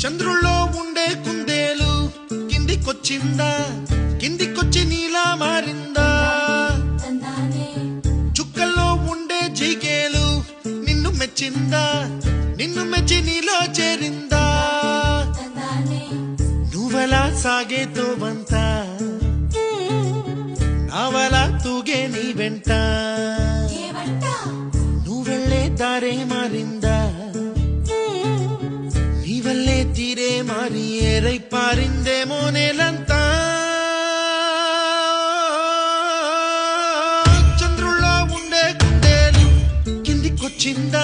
చంద్రుల్లో ఉండే కుందేలు కిందికొచ్చిందా, కిందికొచ్చి నీలా మారిందా? చుక్కల్లో ఉండే జిగేలు నిన్ను మెచ్చిందా, నిన్ను మెచ్చి నీలో చేరిందా? నువ్వలా సాగే తోవంత, నావలా తూగే నీ వెంట, నువ్వెళ్ళే దారే మారిందా, నీ వల్లే తీరే మారి ఏరై పారిందేమో నేలంతా. చంద్రుల్లో ఉండే కుందేలు కిందికొచ్చిందా,